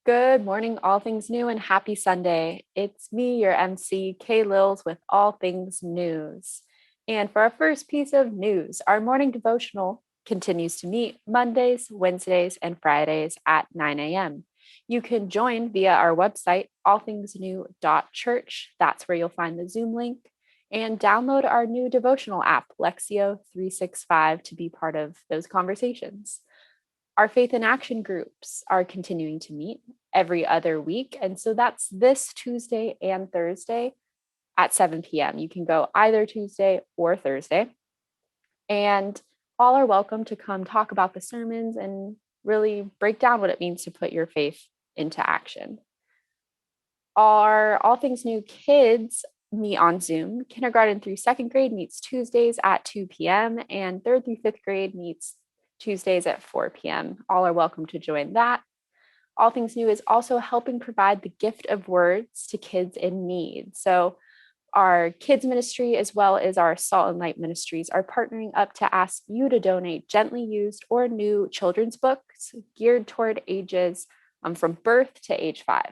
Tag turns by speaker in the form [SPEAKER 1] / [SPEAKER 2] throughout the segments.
[SPEAKER 1] Good morning, all things new, and happy Sunday. It's me, your MC, Kay Lils, with All Things News. And for our first piece of news, our morning devotional continues to meet Mondays, Wednesdays, and Fridays at 9 a.m. You can join via our website, allthingsnew.church. That's where you'll find the Zoom link. And download our new devotional app, Lexio 365, to be part of those conversations. Our faith in action groups are continuing to meet every other week. And so that's this Tuesday and Thursday at 7 p.m. You can go either Tuesday or Thursday. And all are welcome to come talk about the sermons and really break down what it means to put your faith into action. Our All Things New kids meet on Zoom. Kindergarten through second grade meets Tuesdays at 2 p.m. and third through fifth grade meets Tuesdays at 4 p.m. All are welcome to join that. All Things New is also helping provide the gift of words to kids in need. So our kids ministry, as well as our Salt and Light ministries, are partnering up to ask you to donate gently used or new children's books geared toward ages from birth to age 5.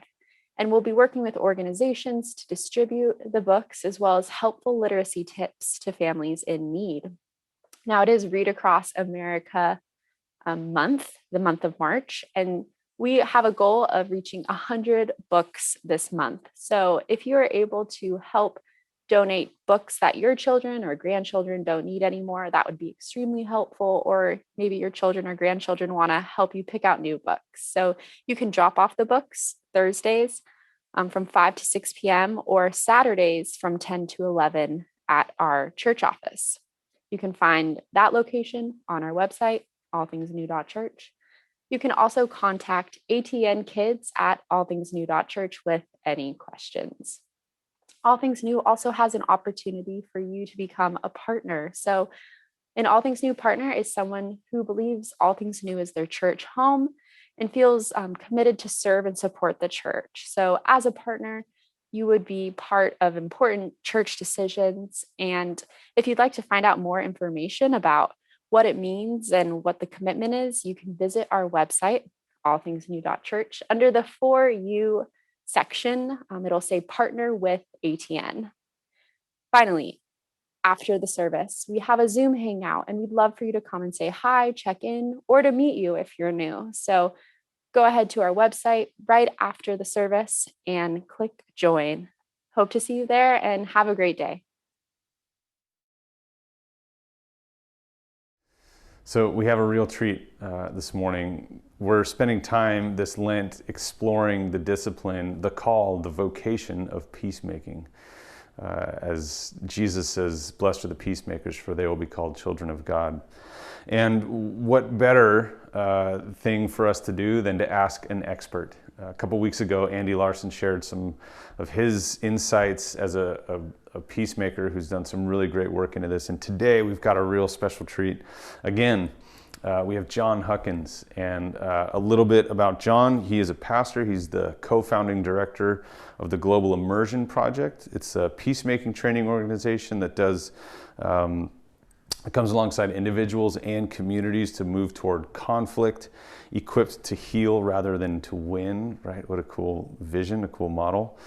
[SPEAKER 1] And we'll be working with organizations to distribute the books, as well as helpful literacy tips to families in need. Now, it is Read Across America month, the month of March, and we have a goal of reaching 100 books this month. So if you are able to help donate books that your children or grandchildren don't need anymore, that would be extremely helpful. Or maybe your children or grandchildren want to help you pick out new books. So you can drop off the books Thursdays from 5 to 6 p.m. or Saturdays from 10 to 11 at our church office. You can find that location on our website, allthingsnew.church. You can also contact ATN Kids at allthingsnew.church with any questions. All Things New also has an opportunity for you to become a partner. So an All Things New partner is someone who believes All Things New is their church home and feels committed to serve and support the church. So as a partner, you would be part of important church decisions. And if you'd like to find out more information about what it means and what the commitment is, you can visit our website, allthingsnew.church. Under the For You section, it'll say Partner with ATN. Finally, after the service, we have a Zoom hangout, and we'd love for you to come and say hi, check in, or to meet you if you're new. So go ahead to our website right after the service and click join. Hope to see you there, and have a great day.
[SPEAKER 2] So we have a real treat this morning. We're spending time this Lent exploring the discipline, the call, the vocation of peacemaking. As Jesus says, "Blessed are the peacemakers, for they will be called children of God." And what better thing for us to do than to ask an expert? A couple weeks ago, Andy Larson shared some of his insights as a peacemaker who's done some really great work into this. And today we've got a real special treat. Again, we have John Huckins, and a little bit about John. He is a pastor. He's the co-founding director of the Global Immersion Project. It's a peacemaking training organization that does it comes alongside individuals and communities to move toward conflict, equipped to heal rather than to win, right? What a cool vision, a cool model.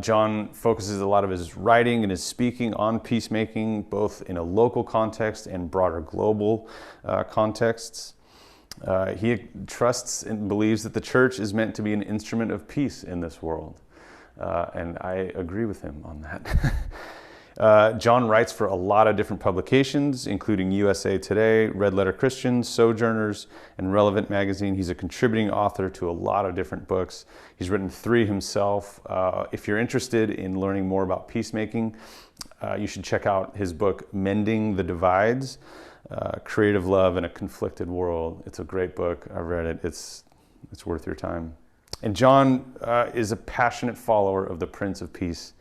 [SPEAKER 2] John focuses a lot of his writing and his speaking on peacemaking, both in a local context and broader global contexts. He trusts and believes that the church is meant to be an instrument of peace in this world. And I agree with him on that. John writes for a lot of different publications, including USA Today, Red Letter Christian, Sojourners, and Relevant Magazine. He's a contributing author to a lot of different books. He's written 3 himself. If you're interested in learning more about peacemaking, you should check out his book, Mending the Divides, Creative Love in a Conflicted World. It's a great book. I've read it. It's worth your time. And John is a passionate follower of the Prince of Peace.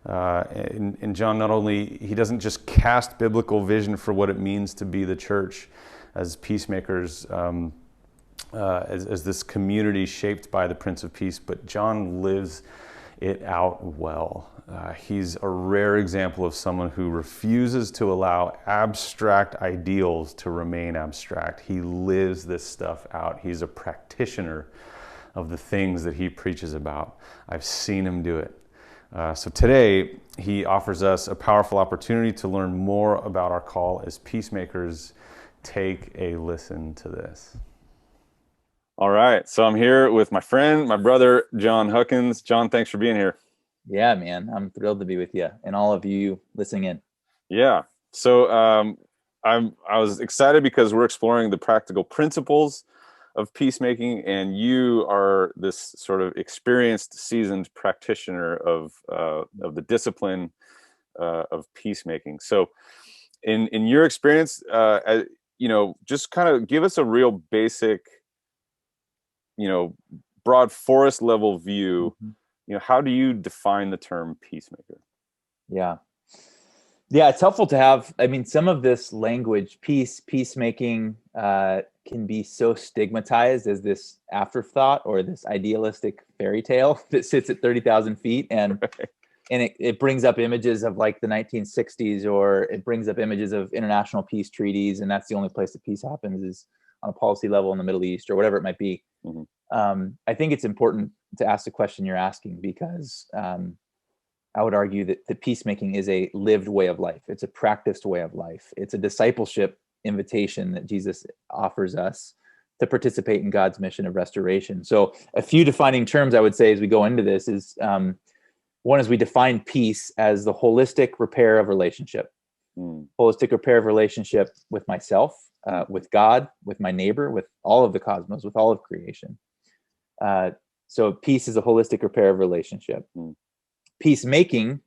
[SPEAKER 2] And John, not only, he doesn't just cast biblical vision for what it means to be the church as peacemakers, as this community shaped by the Prince of Peace, but John lives it out well. He's a rare example of someone who refuses to allow abstract ideals to remain abstract. He lives this stuff out. He's a practitioner of the things that he preaches about. I've seen him do it. So today, he offers us a powerful opportunity to learn more about our call as peacemakers. Take a listen to this. All right. So I'm here with my friend, my brother, John Huckins. John, thanks for being here.
[SPEAKER 3] Yeah, man. I'm thrilled to be with you and all of you listening in.
[SPEAKER 2] Yeah. So I was excited because we're exploring the practical principles of peacemaking, and you are this sort of experienced, seasoned practitioner of the discipline of peacemaking. So, in your experience, just kind of give us a real basic, broad forest level view. How do you define the term peacemaker?
[SPEAKER 3] Yeah. Yeah, it's helpful to have, some of this language, peacemaking, can be so stigmatized as this afterthought or this idealistic fairy tale that sits at 30,000 feet. And it brings up images of like the 1960s, or it brings up images of international peace treaties. And that's the only place that peace happens, is on a policy level in the Middle East or whatever it might be. I think it's important to ask the question you're asking, because I would argue that the peacemaking is a lived way of life. It's a practiced way of life. It's a discipleship invitation that Jesus offers us to participate in God's mission of restoration. So a few defining terms I would say as we go into this is, one is we define peace as the holistic repair of relationship. Holistic repair of relationship with myself, with God, with my neighbor, with all of the cosmos, with all of creation. So peace is a holistic repair of relationship. Peacemaking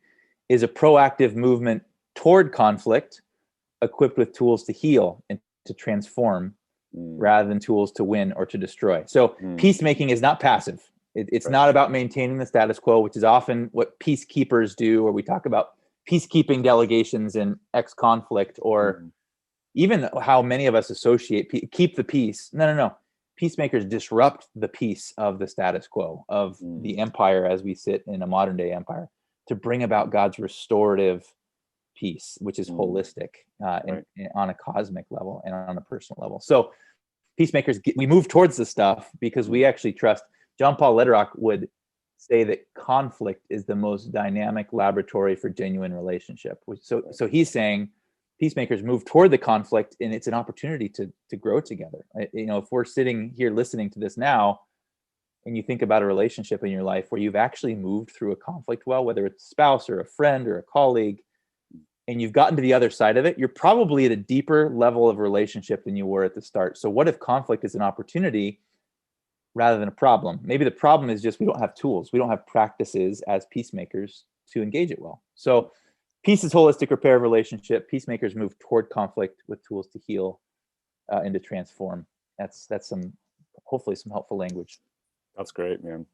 [SPEAKER 3] is a proactive movement toward conflict, equipped with tools to heal and to transform, rather than tools to win or to destroy. So peacemaking is not passive. It's not about maintaining the status quo, which is often what peacekeepers do, or we talk about peacekeeping delegations in ex-conflict, or even how many of us associate keep the peace. No. Peacemakers disrupt the peace of the status quo of the empire as we sit in a modern day empire, to bring about God's restorative peace, which is holistic on a cosmic level and on a personal level. So peacemakers, we move towards this stuff because we actually trust. John Paul Lederach would say that conflict is the most dynamic laboratory for genuine relationship. So he's saying peacemakers move toward the conflict, and it's an opportunity to grow together. If we're sitting here listening to this now, and you think about a relationship in your life where you've actually moved through a conflict well, whether it's a spouse or a friend or a colleague, and you've gotten to the other side of it, you're probably at a deeper level of relationship than you were at the start. So what if conflict is an opportunity rather than a problem? Maybe the problem is just we don't have tools. We don't have practices as peacemakers to engage it well. So peace is holistic repair of relationship. Peacemakers move toward conflict with tools to heal and to transform. That's hopefully some helpful language.
[SPEAKER 2] That's great, man.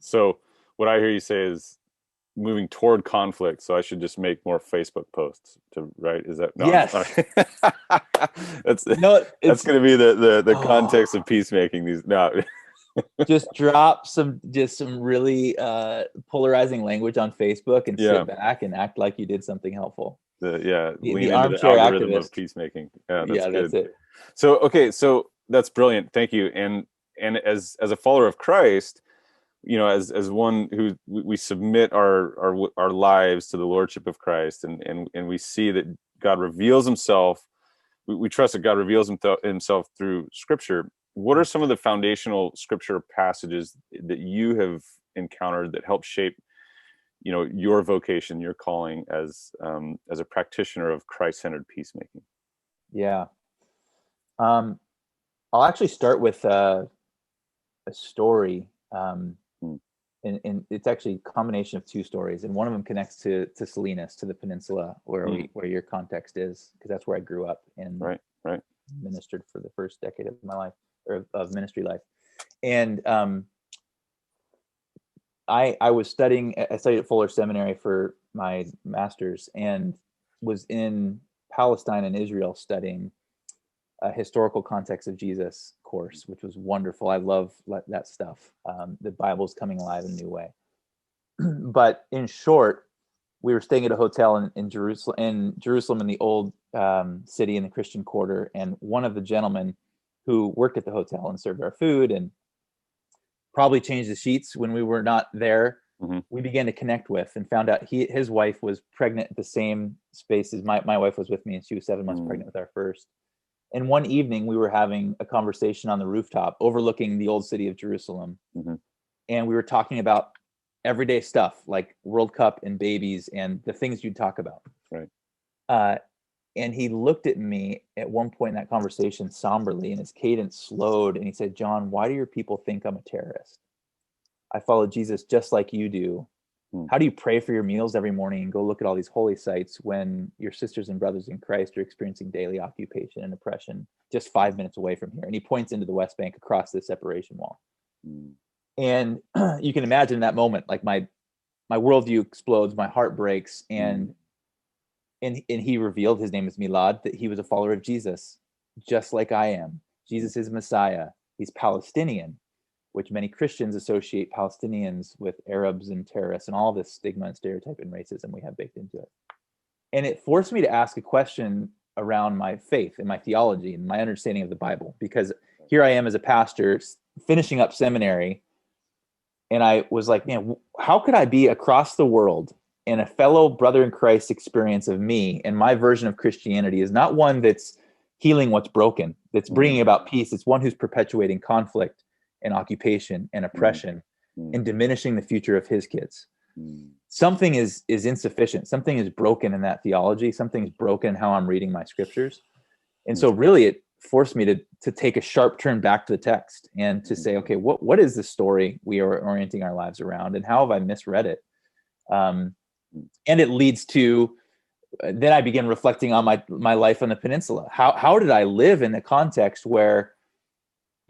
[SPEAKER 2] So what I hear you say is moving toward conflict. So I should just make more Facebook posts right? Is that? No,
[SPEAKER 3] yes.
[SPEAKER 2] That's going to be the context of peacemaking.
[SPEAKER 3] Just drop some really polarizing language on Facebook and sit back and act like you did something helpful.
[SPEAKER 2] The
[SPEAKER 3] armchair
[SPEAKER 2] algorithm
[SPEAKER 3] activist
[SPEAKER 2] of peacemaking. That's good.
[SPEAKER 3] That's it.
[SPEAKER 2] So that's brilliant. Thank you. And as a follower of Christ, as one who we submit our lives to the lordship of Christ, and we see that God reveals himself. We trust that God reveals himself through Scripture. What are some of the foundational Scripture passages that you have encountered that help shape, your vocation, your calling as a practitioner of Christ-centered peacemaking?
[SPEAKER 3] Yeah, I'll actually start with a story, and it's actually a combination of two stories, and one of them connects to Salinas, to the peninsula where your context is, because that's where I grew up and
[SPEAKER 2] right
[SPEAKER 3] ministered for the first decade of my life, or of ministry life. And I studied at Fuller Seminary for my master's, and was in Palestine and Israel studying a historical context of Jesus course, which was wonderful. I love that stuff. The Bible's coming alive in a new way. But in short, we were staying at a hotel in Jerusalem, in the old city in the Christian quarter, and one of the gentlemen who worked at the hotel and served our food and probably changed the sheets when we were not there,
[SPEAKER 2] Mm-hmm.
[SPEAKER 3] we began to connect with and found out his wife was pregnant at the same space as my wife was with me, and she was 7 months pregnant with our first. And one evening we were having a conversation on the rooftop overlooking the old city of Jerusalem.
[SPEAKER 2] Mm-hmm.
[SPEAKER 3] And we were talking about everyday stuff like World Cup and babies and the things you'd talk about.
[SPEAKER 2] Right.
[SPEAKER 3] And he looked at me at one point in that conversation somberly, and his cadence slowed, and he said, "John, why do your people think I'm a terrorist? I follow Jesus just like you do. How do you pray for your meals every morning and go look at all these holy sites when your sisters and brothers in Christ are experiencing daily occupation and oppression just 5 minutes away from here?" And he points into the West Bank across the separation wall. And you can imagine that moment, like my worldview explodes, my heart breaks, and he revealed, his name is Milad, that he was a follower of Jesus, just like I am. Jesus is Messiah. He's Palestinian, which many Christians associate Palestinians with Arabs and terrorists and all this stigma and stereotype and racism we have baked into it. And it forced me to ask a question around my faith and my theology and my understanding of the Bible, because here I am as a pastor finishing up seminary, and I was like, man, how could I be across the world and a fellow brother in Christ experience of me and my version of Christianity is not one that's healing what's broken, that's bringing about peace. It's one who's perpetuating conflict and occupation and oppression and diminishing the future of his kids. Something is insufficient. Something is broken in that theology. Something's broken in how I'm reading my scriptures. And so really it forced me to take a sharp turn back to the text and to say, okay, what is the story we are orienting our lives around, and how have I misread it? And it leads to, then I began reflecting on my life on the peninsula. How did I live in a context where,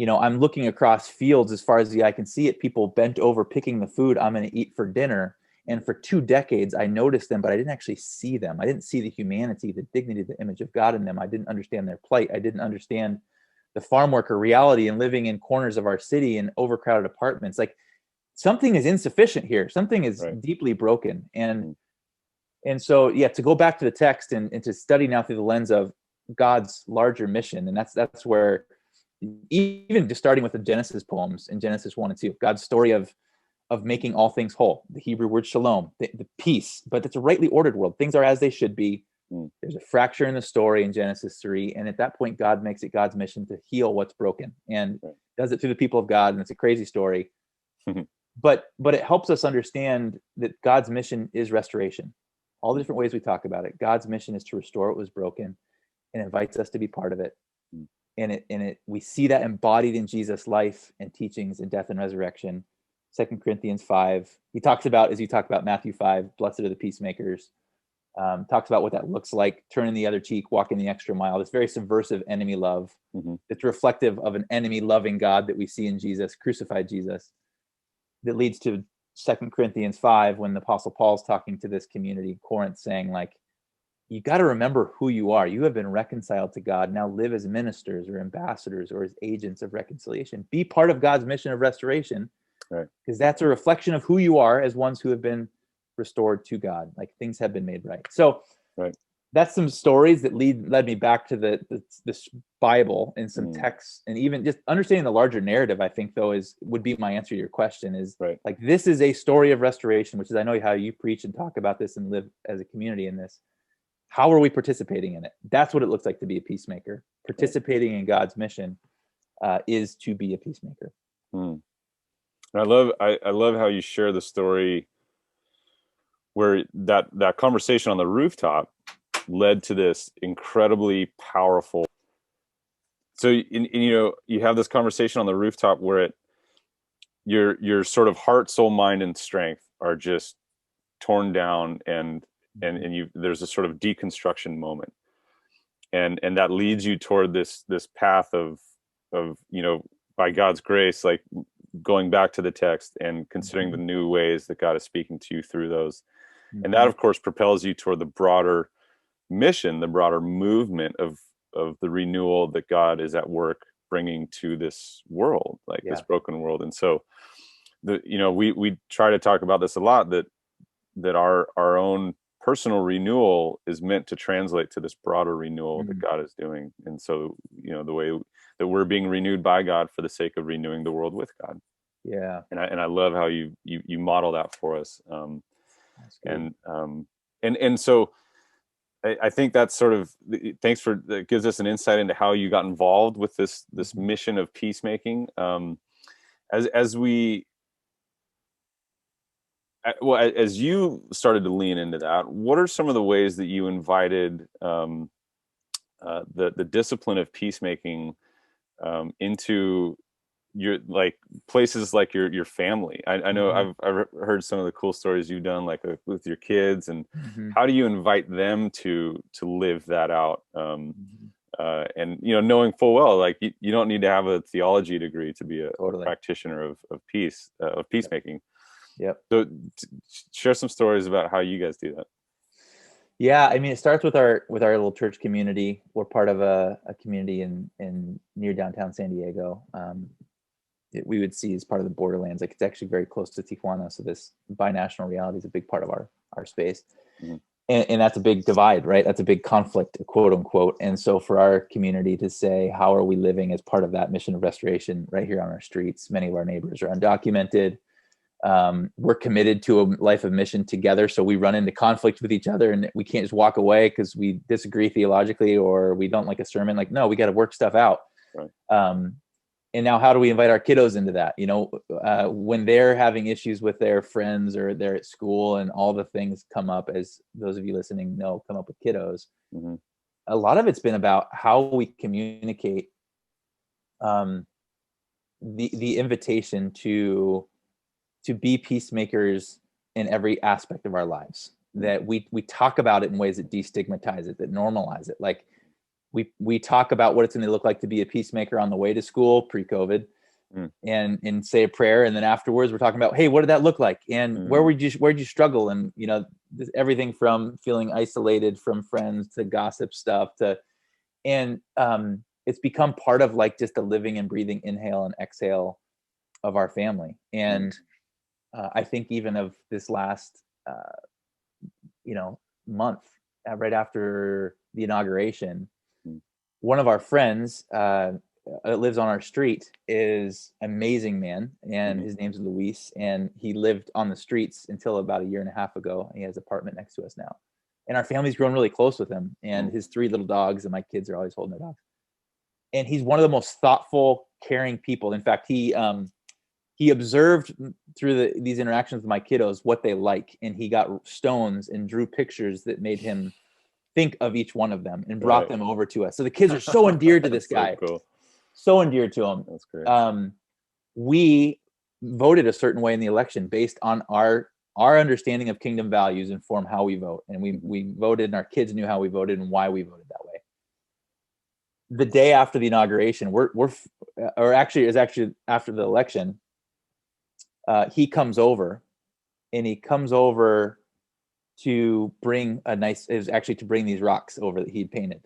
[SPEAKER 3] I'm looking across fields as far as the eye can see it, people bent over picking the food I'm going to eat for dinner. And for 2 decades, I noticed them, but I didn't actually see them. I didn't see the humanity, the dignity, the image of God in them. I didn't understand their plight. I didn't understand the farm worker reality and living in corners of our city in overcrowded apartments. Like, something is insufficient here. Something is deeply broken. And so, to go back to the text and to study now through the lens of God's larger mission. And that's where, even just starting with the Genesis poems in Genesis 1 and 2, God's story of making all things whole, the Hebrew word shalom, the peace, but it's a rightly ordered world. Things are as they should be. There's a fracture in the story in Genesis 3. And at that point, God makes it God's mission to heal what's broken, and does it through the people of God. And it's a crazy story. But it helps us understand that God's mission is restoration. All the different ways we talk about it, God's mission is to restore what was broken, and invites us to be part of it. And we see that embodied in Jesus' life and teachings and death and resurrection. 2 Corinthians 5, he talks about, as you talk about Matthew 5, blessed are the peacemakers. Talks about what that looks like, turning the other cheek, walking the extra mile. This very subversive enemy love. It's reflective of an enemy loving God that we see in Jesus, crucified Jesus, that leads to 2 Corinthians 5, when the Apostle Paul's talking to this community in Corinth, saying, like, you got to remember who you are. You have been reconciled to God. Now live as ministers or ambassadors or as agents of reconciliation. Be part of God's mission of restoration, because that's a reflection of who you are as ones who have been restored to God. Like, things have been made right. So that's some stories that led me back to this Bible and some texts, and even just understanding the larger narrative. I think, though, would be my answer to your question, is like, this is a story of restoration, which is, I know how you preach and talk about this and live as a community in this. How are we participating in it? That's what it looks like to be a peacemaker. Participating in God's mission is to be a peacemaker.
[SPEAKER 2] I love how you share the story where that conversation on the rooftop led to this incredibly powerful. So you have this conversation on the rooftop where your sort of heart, soul, mind, and strength are just torn down, and there's a sort of deconstruction moment, and that leads you toward this path of by God's grace, like going back to the text and considering the new ways that God is speaking to you through those. And that, of course, propels you toward the broader mission, the broader movement of the renewal that God is at work bringing to this world, like this broken world. And so we try to talk about this a lot, that our own personal renewal is meant to translate to this broader renewal that God is doing. And so, the way that we're being renewed by God for the sake of renewing the world with God.
[SPEAKER 3] Yeah.
[SPEAKER 2] And I love how you model that for us.
[SPEAKER 3] That's good.
[SPEAKER 2] And so I think that's sort of, thanks for that, gives us an insight into how you got involved with this
[SPEAKER 3] Mhm.
[SPEAKER 2] mission of peacemaking. As we well, as you started to lean into that, what are some of the ways that you invited the discipline of peacemaking into your, like, places like your family? I know
[SPEAKER 3] Mhm.
[SPEAKER 2] I've heard some of the cool stories you've done, like with your kids, and
[SPEAKER 3] Mhm.
[SPEAKER 2] how do you invite them to live that out?
[SPEAKER 3] Mhm.
[SPEAKER 2] And knowing full well, like, you don't need to have a theology degree to be a
[SPEAKER 3] Totally.
[SPEAKER 2] practitioner of peace, of
[SPEAKER 3] Yep.
[SPEAKER 2] peacemaking.
[SPEAKER 3] Yep.
[SPEAKER 2] So share some stories about how you guys do that.
[SPEAKER 3] Yeah, I mean, it starts with our little church community. We're part of a community in near downtown San Diego. We would see as part of the borderlands. Like, it's actually very close to Tijuana, so this binational reality is a big part of our space.
[SPEAKER 2] Mhm.
[SPEAKER 3] And that's a big divide, right? That's a big conflict, quote unquote. And so for our community to say, how are we living as part of that mission of restoration right here on our streets? Many of our neighbors are undocumented. We're committed to a life of mission together. So we run into conflict with each other, and we can't just walk away because we disagree theologically or we don't like a sermon. Like, no, we got to work stuff out.
[SPEAKER 2] Right.
[SPEAKER 3] And now, how do we invite our kiddos into that? When they're having issues with their friends or they're at school and all the things come up, as those of you listening know, come up with kiddos.
[SPEAKER 2] Mm-hmm.
[SPEAKER 3] A lot of it's been about how we communicate um, the invitation to be peacemakers in every aspect of our lives. That we talk about it in ways that destigmatize it, that normalize it. Like, we talk about what it's going to look like to be a peacemaker on the way to school pre-COVID,
[SPEAKER 2] Mm.
[SPEAKER 3] and say a prayer, and then afterwards we're talking about, hey, what did that look like, and where'd you struggle, and everything from feeling isolated from friends to gossip stuff to, and it's become part of, like, just the living and breathing inhale and exhale of our family. And I think even of this last month, right after the inauguration,
[SPEAKER 2] Mm.
[SPEAKER 3] one of our friends lives on our street, is amazing man, and his name's Luis, and he lived on the streets until about a year and a half ago. He has an apartment next to us now, and our family's grown really close with him, and his 3 little dogs, and my kids are always holding their dogs. And he's one of the most thoughtful, caring people. In fact, he observed through these interactions with my kiddos what they like, and he got stones and drew pictures that made him think of each one of them and brought them over to us. So the kids are so endeared to this guy,
[SPEAKER 2] So cool.
[SPEAKER 3] so endeared to him.
[SPEAKER 2] That's great.
[SPEAKER 3] We voted a certain way in the election based on our understanding of kingdom values inform how we vote, and we voted, and our kids knew how we voted and why we voted that way. The day after the inauguration, is actually after the election. He comes over, and he comes over to bring to bring these rocks over that he'd painted.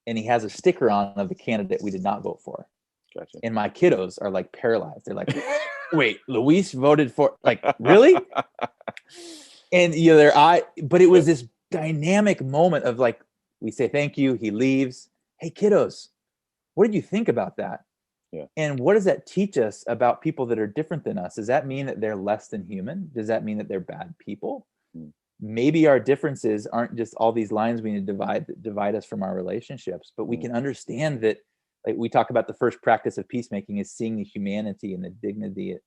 [SPEAKER 3] And he has a sticker on of the candidate we did not vote for.
[SPEAKER 2] Gotcha.
[SPEAKER 3] And my kiddos are like paralyzed. They're like, wait, Luis voted for, like, really? And their eye, but it was this dynamic moment of, like, we say thank you, he leaves. Hey, kiddos, what did you think about that?
[SPEAKER 2] Yeah.
[SPEAKER 3] And what does that teach us about people that are different than us? Does that mean that they're less than human? Does that mean that they're bad people?
[SPEAKER 2] Mm.
[SPEAKER 3] Maybe our differences aren't just all these lines we need to divide us from our relationships, but we can understand that, like, we talk about the first practice of peacemaking is seeing the humanity and the dignity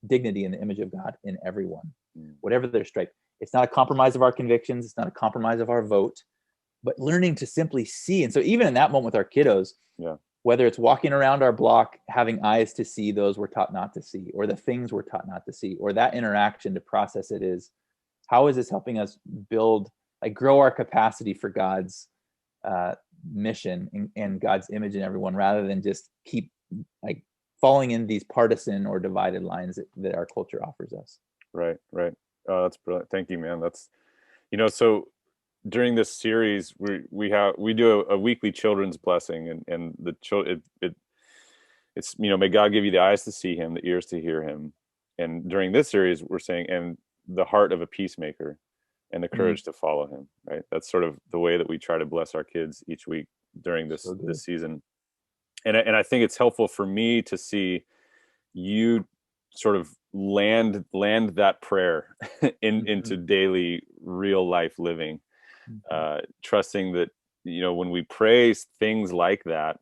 [SPEAKER 3] and the image of God in everyone, whatever their stripe. It's not a compromise of our convictions. It's not a compromise of our vote, but learning to simply see. And so even in that moment with our kiddos, whether it's walking around our block, having eyes to see those we're taught not to see, or the things we're taught not to see, or that interaction to process it, is, how is this helping us grow our capacity for God's mission and God's image in everyone, rather than just keep, like, falling in these partisan or divided lines that our culture offers us.
[SPEAKER 2] Right. Oh, that's brilliant. Thank you, man. That's, so during this series, we do a weekly children's blessing, and the it's may God give you the eyes to see him, the ears to hear him. And during this series, we're saying, and the heart of a peacemaker, and the courage to follow him. Right. That's sort of the way that we try to bless our kids each week during this season. And I think it's helpful for me to see you sort of land that prayer into daily real life living, trusting that, when we pray things like that,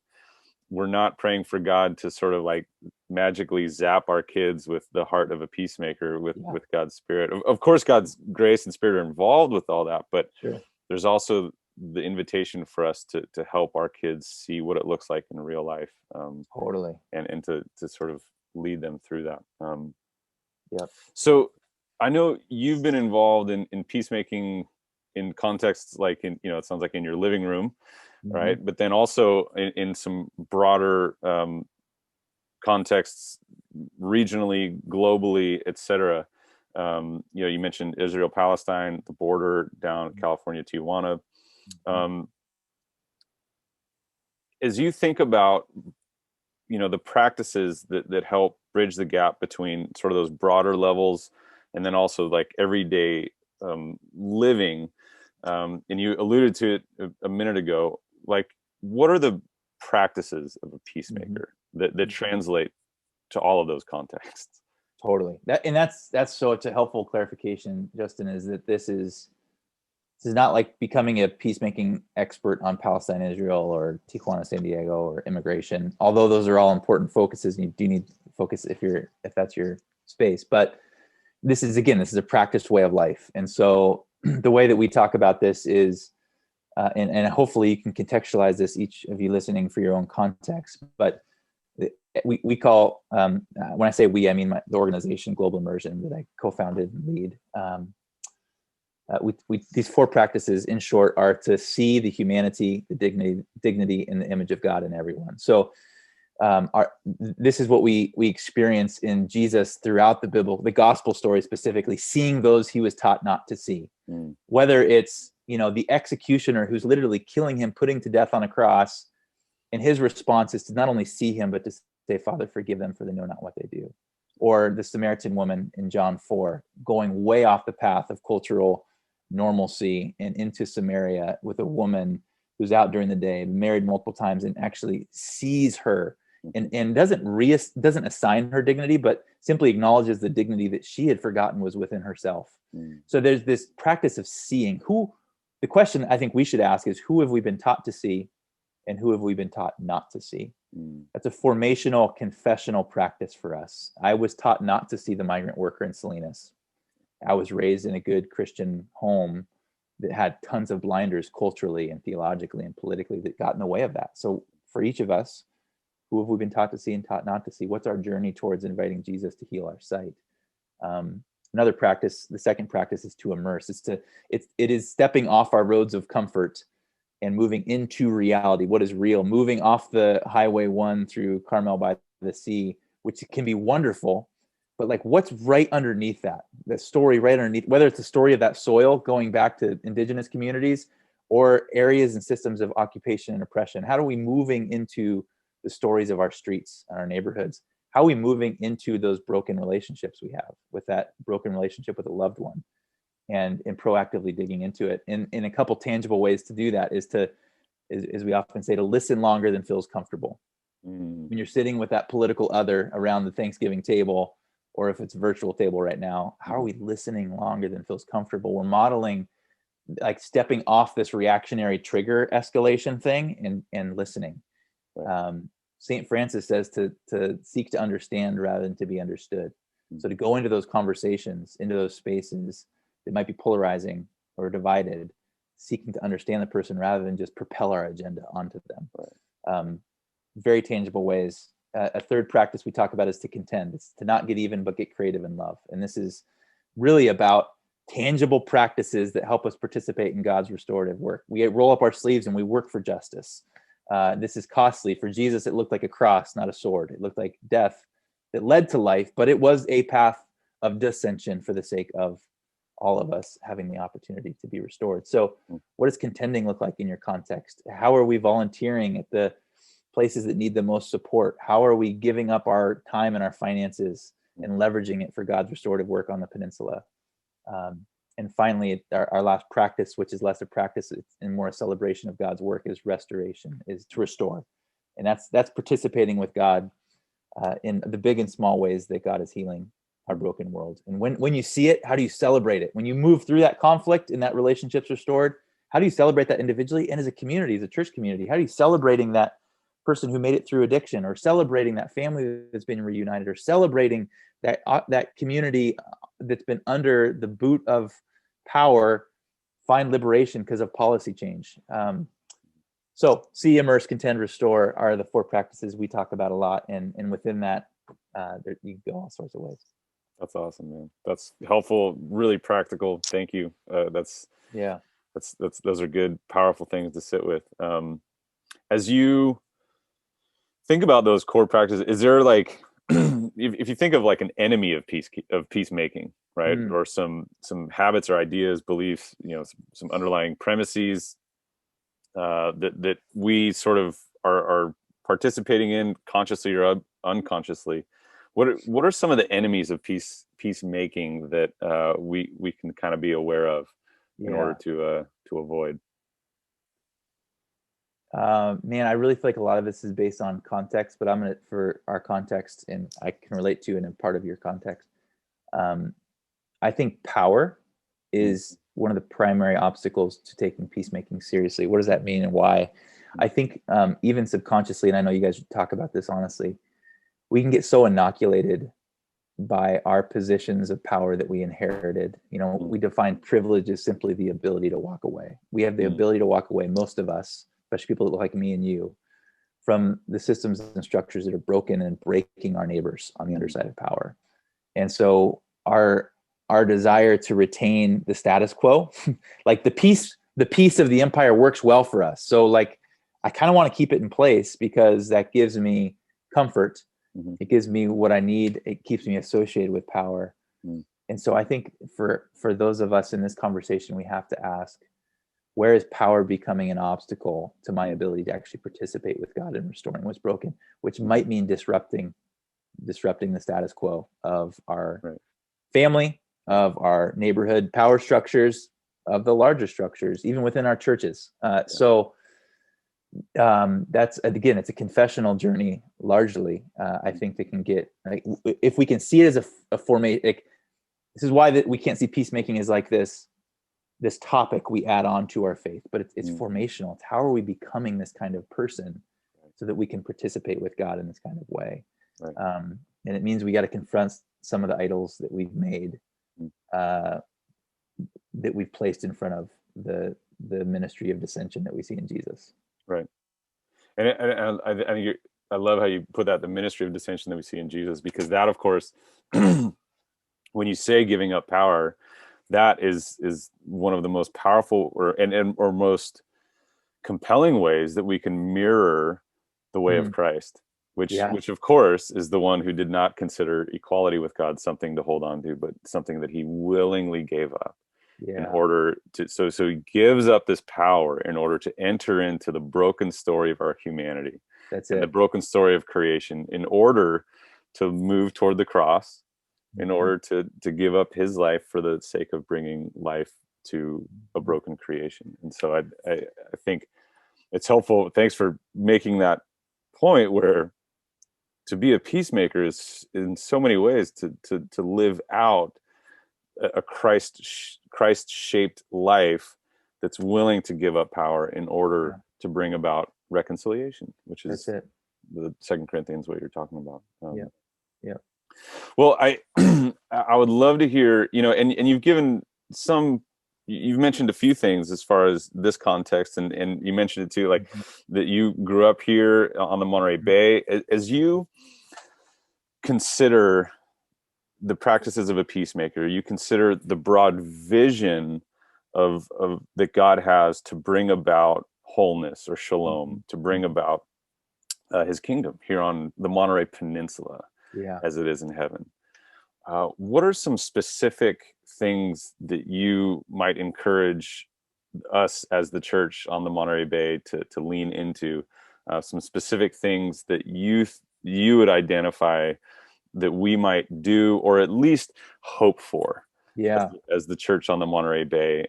[SPEAKER 2] we're not praying for God to sort of like magically zap our kids with the heart of a peacemaker with God's Spirit. Of course, God's grace and Spirit are involved with all that, but there's also the invitation for us to help our kids see what it looks like in real life.
[SPEAKER 3] Totally.
[SPEAKER 2] And to sort of lead them through that. So I know you've been involved in peacemaking in contexts like it sounds like in your living room, right? But then also in some broader contexts, regionally, globally, etc. You mentioned Israel, Palestine, the border down California, Tijuana. As you think about, the practices that help bridge the gap between sort of those broader levels and then also like everyday living, and you alluded to it a minute ago, like what are the practices of a peacemaker that translate to all of those contexts?
[SPEAKER 3] Totally. That's so it's a helpful clarification, Justin, is that this is not like becoming a peacemaking expert on Palestine, Israel, or Tijuana, San Diego, or immigration, although those are all important focuses, and you do need focus if that's your space. But this is a practiced way of life. And so the way that we talk about this is, and hopefully you can contextualize this, each of you listening, for your own context, but we call, when I say we, I mean the organization Global Immersion that I co-founded and lead. These 4 practices, in short, are to see the humanity, the dignity, and the image of God in everyone. So this is what we experience in Jesus throughout the gospel story, specifically seeing those he was taught not to see. Whether it's the executioner who's literally killing him, putting to death on a cross, and his response is to not only see him but to say, "Father, forgive them, for they know not what they do." Or the Samaritan woman in John 4, going way off the path of cultural normalcy and into Samaria with a woman who's out during the day, married multiple times, and actually sees her and doesn't assign her dignity, but simply acknowledges the dignity that she had forgotten was within herself. So there's this practice of seeing. The question I think we should ask is, who have we been taught to see, and who have we been taught not to see? That's a formational, confessional practice for us. I was taught not to see the migrant worker in Salinas. I was raised in a good Christian home that had tons of blinders culturally and theologically and politically that got in the way of that. So for each of us, who have we been taught to see and taught not to see? What's our journey towards inviting Jesus to heal our sight? Another practice, the second practice, is to immerse. It is stepping off our roads of comfort and moving into reality. What is real? Moving off the Highway 1 through Carmel by the Sea, which can be wonderful, but like what's right underneath that? The story right underneath, whether it's the story of that soil going back to indigenous communities or areas and systems of occupation and oppression. How are we moving into the stories of our streets and our neighborhoods? How are we moving into those broken relationships we have, with that broken relationship with a loved one, and proactively digging into it? In a couple tangible ways to do that is as we often say, to listen longer than feels comfortable. When you're sitting with that political other around the Thanksgiving table, or if it's a virtual table right now, how are we listening longer than feels comfortable? We're modeling, like, stepping off this reactionary trigger escalation thing and listening. St. Francis says to seek to understand rather than to be understood. So to go into those conversations, into those spaces that might be polarizing or divided, seeking to understand the person rather than just propel our agenda onto them. Very tangible ways. A third practice we talk about is to contend. It's to not get even, but get creative in love. And this is really about tangible practices that help us participate in God's restorative work. We roll up our sleeves and we work for justice. This is costly. For Jesus, it looked like a cross, not a sword. It looked like death that led to life, but it was a path of dissension for the sake of all of us having the opportunity to be restored. So what does contending look like in your context? How are we volunteering at the places that need the most support? How are we giving up our time and our finances and leveraging it for God's restorative work on the peninsula? And finally, our last practice, which is less a practice and more a celebration of God's work, is restoration, is to restore. And that's participating with God in the big and small ways that God is healing our broken world. And when you see it, how do you celebrate it? When you move through that conflict and that relationship's restored, how do you celebrate that individually and as a community, as a church community? How are you celebrating that person who made it through addiction, or celebrating that family that's been reunited, or celebrating that community that's been under the boot of power find liberation because of policy change? So see, immerse, contend, restore are the 4 practices we talk about a lot. And within that, you can go all sorts of ways.
[SPEAKER 2] That's awesome, man. That's helpful, really practical. Thank you. Those are good, powerful things to sit with. As you think about those core practices, is there like, if you think of like an enemy of peacemaking, right? Or some habits or ideas, beliefs, some underlying premises that we sort of are participating in consciously or unconsciously. What are some of the enemies of peacemaking that we can kind of be aware of in order to avoid?
[SPEAKER 3] Man, I really feel like a lot of this is based on context, but I'm gonna, for our context, and I can relate to, and in part of your context, I think power is one of the primary obstacles to taking peacemaking seriously. What does that mean and why? I think even subconsciously, and I know you guys talk about this honestly, we can get so inoculated by our positions of power that we inherited. We define privilege as simply the ability to walk away. We have the ability to walk away, most of us, especially people like me and you, from the systems and structures that are broken and breaking our neighbors on the underside of power. And so our desire to retain the status quo, like the peace of the empire works well for us. So like, I kind of want to keep it in place because that gives me comfort. It gives me what I need. It keeps me associated with power. And so I think for those of us in this conversation, we have to ask, where is power becoming an obstacle to my ability to actually participate with God in restoring what's broken, which might mean disrupting the status quo of our family, of our neighborhood power structures, of the larger structures, even within our churches. So that's, again, it's a confessional journey largely. I think that can get, like, if we can see it as a formate, like, this is why that we can't see peacemaking as like this topic we add on to our faith, but it's formational. It's how are we becoming this kind of person so that we can participate with God in this kind of way. And it means we got to confront some of the idols that we've made, that we've placed in front of the ministry of dissension that we see in Jesus.
[SPEAKER 2] Right. And I love how you put that, the ministry of dissension that we see in Jesus, because that, of course, when you say giving up power, that is one of the most powerful or most compelling ways that we can mirror the way of Christ, which of course is the one who did not consider equality with God something to hold on to, but something that he willingly gave up in order to, so he gives up this power in order to enter into the broken story of our humanity.
[SPEAKER 3] That's
[SPEAKER 2] and
[SPEAKER 3] it.
[SPEAKER 2] the broken story of creation, in order to move toward the cross, in order to give up his life for the sake of bringing life to a broken creation. And so I think it's helpful. Thanks for making that point, where to be a peacemaker is in so many ways to live out a Christ-shaped life that's willing to give up power in order to bring about reconciliation, which is the 2 Corinthians, what you're talking about. Well, I would love to hear, and you've given you've mentioned a few things as far as this context, and you mentioned it too, like that you grew up here on the Monterey Bay. As you consider the practices of a peacemaker, you consider the broad vision of that God has to bring about wholeness or shalom, to bring about his kingdom here on the Monterey Peninsula, as it is in heaven. What are some specific things that you might encourage us as the church on the Monterey Bay to lean into? Some specific things that you would identify that we might do, or at least hope for, as the church on the Monterey Bay,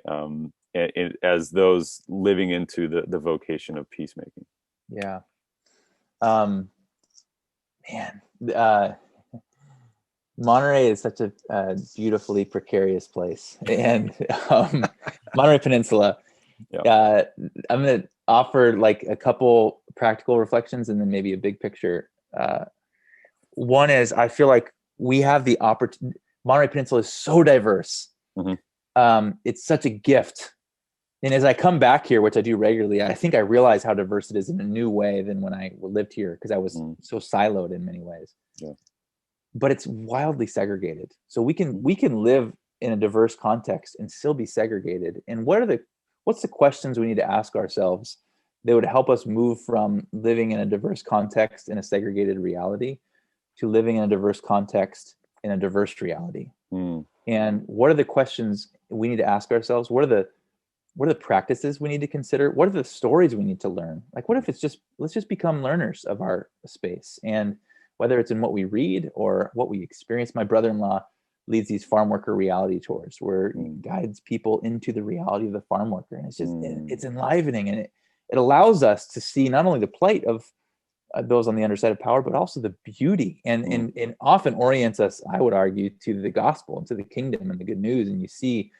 [SPEAKER 2] as those living into the vocation of peacemaking.
[SPEAKER 3] Man, Monterey is such a beautifully precarious place, and Monterey Peninsula.
[SPEAKER 2] Yeah.
[SPEAKER 3] I'm going to offer like a couple practical reflections and then maybe a big picture. One is I feel like we have the opportunity. Monterey Peninsula is so diverse.
[SPEAKER 2] Mm-hmm.
[SPEAKER 3] It's such a gift. And as I come back here, which I do regularly, I think I realize how diverse it is in a new way than when I lived here, because I was so siloed in many ways.
[SPEAKER 2] Yeah.
[SPEAKER 3] But it's wildly segregated. So we can live in a diverse context and still be segregated. And what's the questions we need to ask ourselves that would help us move from living in a diverse context in a segregated reality to living in a diverse context in a diverse reality? And what are the questions we need to ask ourselves? What are the practices we need to consider? What are the stories we need to learn? Like, what if let's just become learners of our space? And whether it's in what we read or what we experience. My brother-in-law leads these farm worker reality tours where he guides people into the reality of the farm worker. And it's just, it's enlivening. And it allows us to see not only the plight of those on the underside of power, but also the beauty and often orients us, I would argue, to the gospel and to the kingdom and the good news. And you see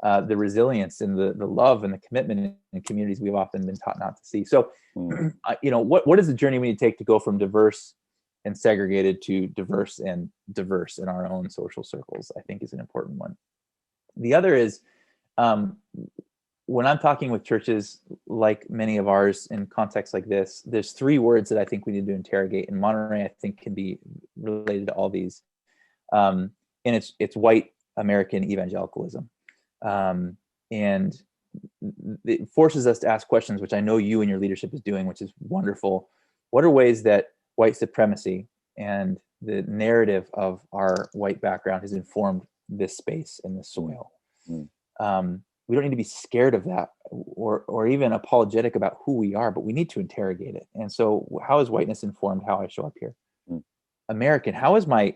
[SPEAKER 3] the resilience and the love and the commitment in communities we've often been taught not to see. So, what is the journey we need to take to go from diverse and segregated to diverse and diverse in our own social circles, I think is an important one. The other is when I'm talking with churches like many of ours in contexts like this, there's three words that I think we need to interrogate. And Monterey, I think, can be related to all these. And it's white American evangelicalism. And it forces us to ask questions, which I know you and your leadership is doing, which is wonderful. What are ways that white supremacy and the narrative of our white background has informed this space and this soil? We don't need to be scared of that or even apologetic about who we are, but we need to interrogate it. And so how has whiteness informed how I show up here? American, how is my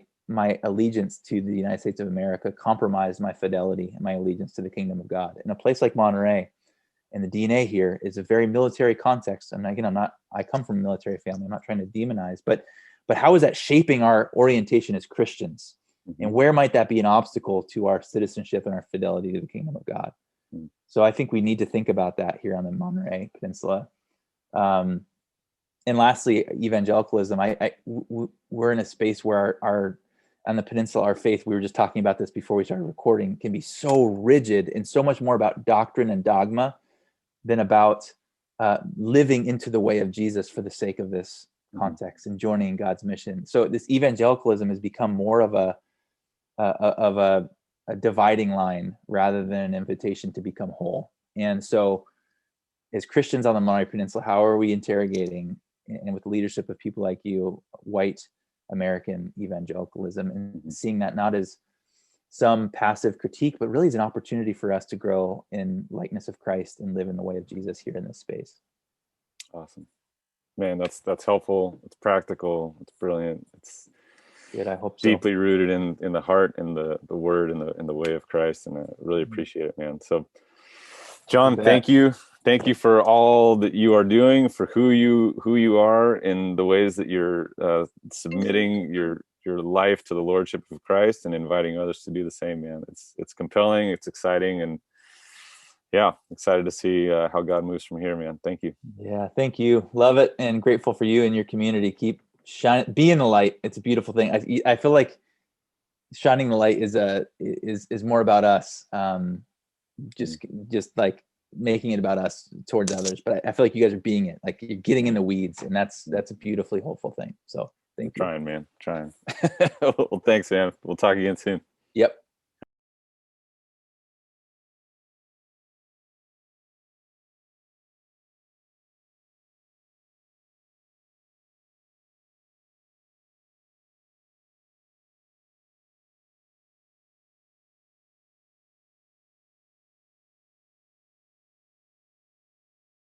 [SPEAKER 3] allegiance to the United States of America compromised my fidelity and my allegiance to the kingdom of God? In a place like Monterey, and the DNA here is a very military context. And again, I come from a military family. I'm not trying to demonize, but how is that shaping our orientation as Christians? And where might that be an obstacle to our citizenship and our fidelity to the kingdom of God? So I think we need to think about that here on the Monterey Peninsula. And lastly, evangelicalism. We're in a space where our on the peninsula, our faith, we were just talking about this before we started recording, can be so rigid and so much more about doctrine and dogma than about living into the way of Jesus for the sake of this context and joining God's mission. So this evangelicalism has become more of a dividing line rather than an invitation to become whole. And so as Christians on the Monterey Peninsula, how are we interrogating, and with the leadership of people like you, white American evangelicalism, and seeing that not as some passive critique, but really as an opportunity for us to grow in likeness of Christ and live in the way of Jesus here in this space.
[SPEAKER 2] Awesome, man. That's helpful. It's practical. It's brilliant. It's
[SPEAKER 3] good. I hope so.
[SPEAKER 2] Deeply rooted in the heart and the word and the way of Christ, and I really appreciate it, man. So, John, thank you for all that you are doing, for who you are, in the ways that you're submitting your life to the lordship of Christ and inviting others to do the same, man. It's compelling, it's exciting, and yeah, excited to see how God moves from here, man. Thank you.
[SPEAKER 3] Yeah, thank you. Love it, and grateful for you and your community. Keep shining, be in the light. It's a beautiful thing. I feel like shining the light is more about us. Just like making it about us towards others. But I feel like you guys are being it. Like you're getting in the weeds, and that's a beautifully hopeful thing. So thank you.
[SPEAKER 2] Trying, man. Trying. Well, thanks, man. We'll talk again soon.
[SPEAKER 3] Yep.